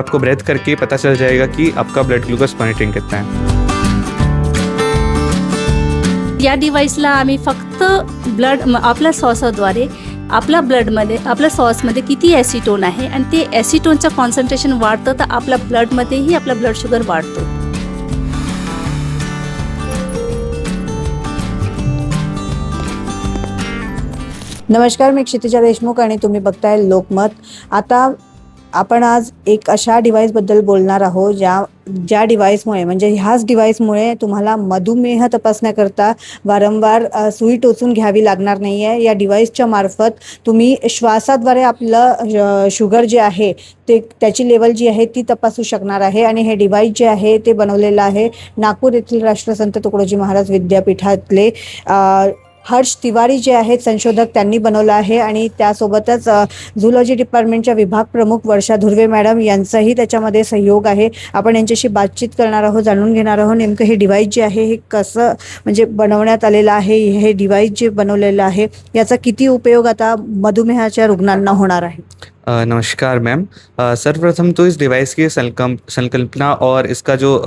आपको ब्रेथ करके पता चल जाएगा कि आपका ब्लड ग्लुकोज मॉनिटरिंग कितना है। या डिव्हाइसला आम्ही फक्त आपल्या श्वासाद्वारे आपल्या ब्लडमध्ये आपल्या श्वासमध्ये किती ॲसिटोन आहे आणि ते ॲसिटोनचं कॉन्सन्ट्रेशन वाढतं तर आपल्या ब्लडमध्येही आपला ब्लड शुगर वाढतो. नमस्कार, मी क्षितिजा देशमुख आणि तुम्ही बघताय लोकमत. आता आपण आज एक अशा डिव्हाइसबद्दल बोलणार आहोत ज्या डिव्हाइसमुळे म्हणजे ह्याच डिव्हाइसमुळे तुम्हाला मधुमेह तपासण्याकरता वारंवार सुई टोचून घ्यावी लागणार नाही आहे. या डिव्हाइसच्या मार्फत तुम्ही श्वासाद्वारे आपलं शुगर जे आहे त्याची लेवल जी आहे ती तपासू शकणार आहे. आणि हे डिव्हाइस जे आहे ते बनवलेलं आहे नागपूर येथील राष्ट्रसंत तुकडोजी महाराज विद्यापीठातले हर्ष तिवारी जे आहेत संशोधक त्यांनी बनवलं आहे. आणि त्यासोबतच झुलॉजी डिपार्टमेंटच्या विभाग प्रमुख वर्षा धुर्वे मॅडम यांचाही त्याच्यामध्ये सहयोग आहे. आपण यांच्याशी बातचीत करणार आहोत, जाणून घेणार आहोत नेमकं हे डिव्हाइस जे आहे हे कसं म्हणजे बनवण्यात आलेलं आहे. हे डिव्हाइस जे बनवलेलं आहे याचा किती उपयोग आता मधुमेहाच्या रुग्णांना होणार आहे. नमस्कार मैम. सर्वप्रथम तो इस डिवाइस की संकल्पना और इसका जो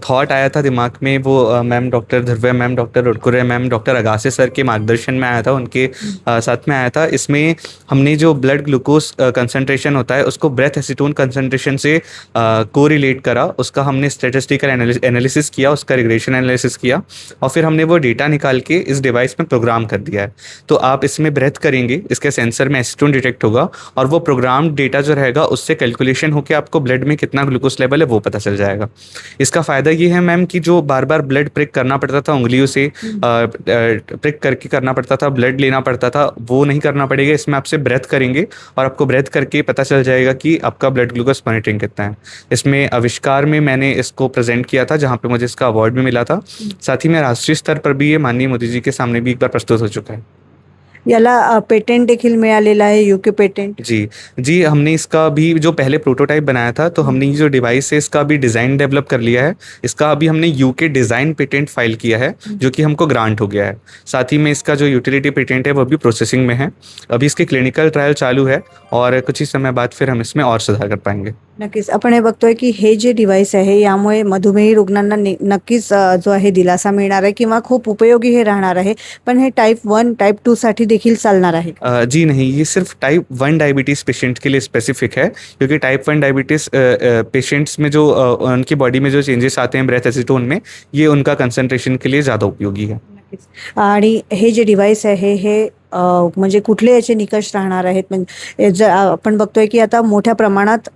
थॉट आया था दिमाग में वो ma'am doctor Dhruve ma'am, doctor Udkure ma'am, doctor Agase sir के मार्गदर्शन में आया था, उनके साथ में आया था. इसमें हमने जो ब्लड ग्लूकोज कंसंट्रेशन होता है उसको ब्रेथ एसीटोन कंसंट्रेशन से कोरिलेट करा. उसका हमने स्टैटिस्टिकल एनालिसिस किया, उसका रिग्रेशन एनालिसिस किया और फिर हमने वो डेटा निकाल के इस डिवाइस में प्रोग्राम कर दिया है. तो आप इसमें ब्रेथ करेंगे, इसके सेंसर में एसीटोन डिटेक्ट होगा और वो प्रोग्राम डेटा जो रहेगा उससे कैलकुलेशन होकर आपको ब्लड में कितना ग्लूकोज लेवल है वो पता चल जाएगा. इसका फ़ायदा ये है मैम कि जो बार बार ब्लड प्रिक करना पड़ता था, उंगलियों से प्रिक करके करना पड़ता था, ब्लड लेना पड़ता था, वो नहीं करना पड़ेगा. इसमें आपसे ब्रेथ करेंगे और आपको ब्रेथ करके पता चल जाएगा कि आपका ब्लड ग्लूकोज मॉनिटरिंग कितना है. इसमें आविष्कार में मैंने इसको प्रेजेंट किया था जहाँ पे मुझे इसका अवार्ड भी मिला था. साथ ही में राष्ट्रीय स्तर पर भी ये माननीय मोदी जी के सामने भी एक बार प्रस्तुत हो चुका है. याला पेटेंट देखील मिळालेला आहे, यूके पेटेंट. जी हमने इसका भी जो पहले प्रोटोटाइप बनाया था तो हमने ये जो डिवाइस है इसका भी डिज़ाइन डेवलप कर लिया है. इसका अभी हमने यूके डिज़ाइन पेटेंट फाइल किया है जो कि हमको ग्रांट हो गया है. साथ ही में इसका जो यूटिलिटी पेटेंट है वो भी प्रोसेसिंग में है. अभी इसके क्लिनिकल ट्रायल चालू है और कुछ ही समय बाद फिर हम इसमें और सुधार कर पाएंगे. नक्कीच आपण हे बघतोय की हे जे डिव्हाइस आहे यामुळे मधुमेही रुग्णांना नक्कीच जो आहे दिलासा मिळणार आहे किंवा खूप उपयोगी हे राहणार आहे. पण हे टाइप 1 टाइप 2 साठी देखील चालणार आहे. जी नहीं, ये सिर्फ टाइप 1 डायबिटीज़ पेशेंट के लिए स्पेसिफिक है क्योंकि टाइप 1 डायबिटीज़ पेशेंट्स में जो उनकी बॉडी में जो चेंजेस आते हैं ब्रेथ एसीटोन में, ये उनका कंसंट्रेशन के लिए ज़्यादा उपयोगी है. आणि हे जे डिव्हाइस आहे हे म्हणजे कुठले याचे निकष राहणार आहेत. म्हणजे जर आपण बघतोय की आता मोठ्या प्रमाणात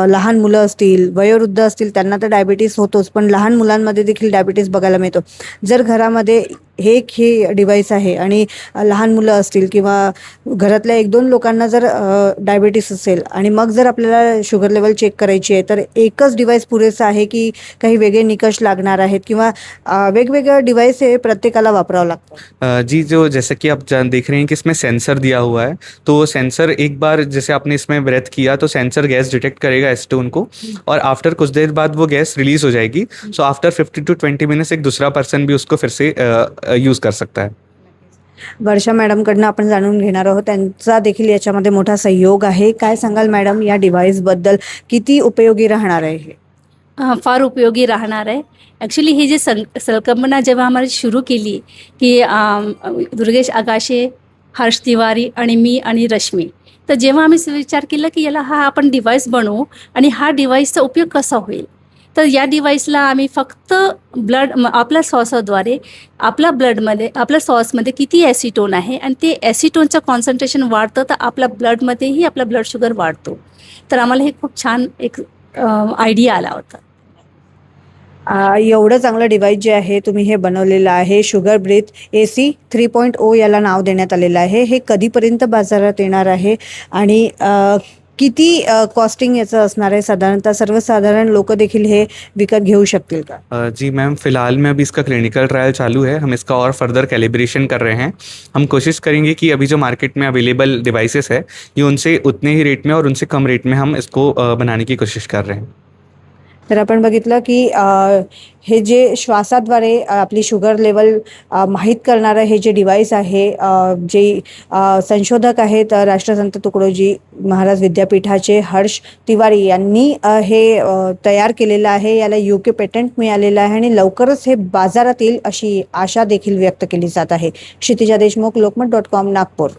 लहान मुलं असतील, वयोवृद्ध असतील त्यांना तर डायबिटीस होतोच, पण लहान मुलांमध्ये देखील डायबिटीस बघायला मिळतो. जर घरामध्ये हे डिव्हाइस आहे आणि लहान मुलं असतील किंवा घरातल्या 1-2 लोकांना जर डायबिटीस असेल आणि मग जर आपल्याला शुगर लेवल चेक करायची आहे तर एकच डिव्हाइस पुरेसं आहे की काही वेगळे निकष लागणार आहेत किंवा वेगवेगळं डिव्हाइस हे प्रत्येकाला वापरावं लागतं. जी, जो जैसे कि आप देख रहे हैं कि इसमें सेंसर दिया हुआ है, तो सेंसर एक बार जैसे आपने इसमें ब्रेथ किया तो सेंसर गैस डिटेक्ट करेगा एसीटोन को और आफ्टर कुछ देर बाद वो गैस रिलीज हो जाएगी. सो आफ्टर 15 to 20 मिनट्स एक दूसरा पर्सन भी उसको फिर से यूज़ कर सकता है. वर्षा मॅडमकडनं आपण जाणून घेणार आहोत, त्यांचा देखील याच्यामध्ये मोठा सहयोग आहे. काय सांगाल मॅडम या डिव्हाइसबद्दल, किती उपयोगी राहणार आहे हे? फार उपयोगी राहणार आहे. ॲक्च्युली ही जी संकल्पना जेव्हा आम्हाला सुरू केली की दुर्गेश आगाशे, हर्ष तिवारी आणि मी आणि रश्मी, तर जेव्हा आम्ही विचार केला की याला आपण डिव्हाइस बनवू आणि हा डिव्हाइसचा उपयोग कसा होईल, तर या डिव्हाइसला आम्ही फक्त आपल्या श्वासाद्वारे आपल्या आपल्या श्वासमध्ये किती ॲसिटोन आहे आणि ते ॲसिटोनचं कॉन्सन्ट्रेशन वाढतं तर आपल्या ब्लडमध्येही आपला ब्लड शुगर वाढतो. तर आम्हाला हे खूप छान एक आयडिया आला होता. एवढं चांगलं डिव्हाइस जे आहे तुम्ही हे बनवलेलं आहे, शुगर ब्रेथ AC 3.0 याला नाव देण्यात आलेलं आहे. हे कधीपर्यंत बाजारात येणार आहे आणि किती कॉस्टिंग याचं असणार आहे साधारणतः? सर्वसाधारण लोक देखील हे विकत घेऊ शकतील का? जी मैम, फ़िलहाल में अभी इसका क्लिनिकल ट्रायल चालू है. हम इसका और फर्दर कैलिब्रेशन कर रहे हैं. हम कोशिश करेंगे कि अभी जो मार्केट में अवेलेबल डिवाइसेस है ये उनसे उतने ही रेट में और उनसे कम रेट में हम इसको बनाने की कोशिश कर रहे हैं. तर आपण बघितलं की हे जे श्वासाद्वारे आपली शुगर लेवल माहीत करणारं हे जे डिव्हाइस आहे, जे संशोधक आहेत राष्ट्रसंत तुकडोजी महाराज विद्यापीठाचे हर्ष तिवारी यांनी हे तयार केलेलं आहे. याला UK पेटंट मिळालेलं आहे आणि लवकरच हे बाजारात येईल अशी आशा देखील व्यक्त केली जात आहे. क्षितिजा देशमुख, लोकमत.com, नागपूर.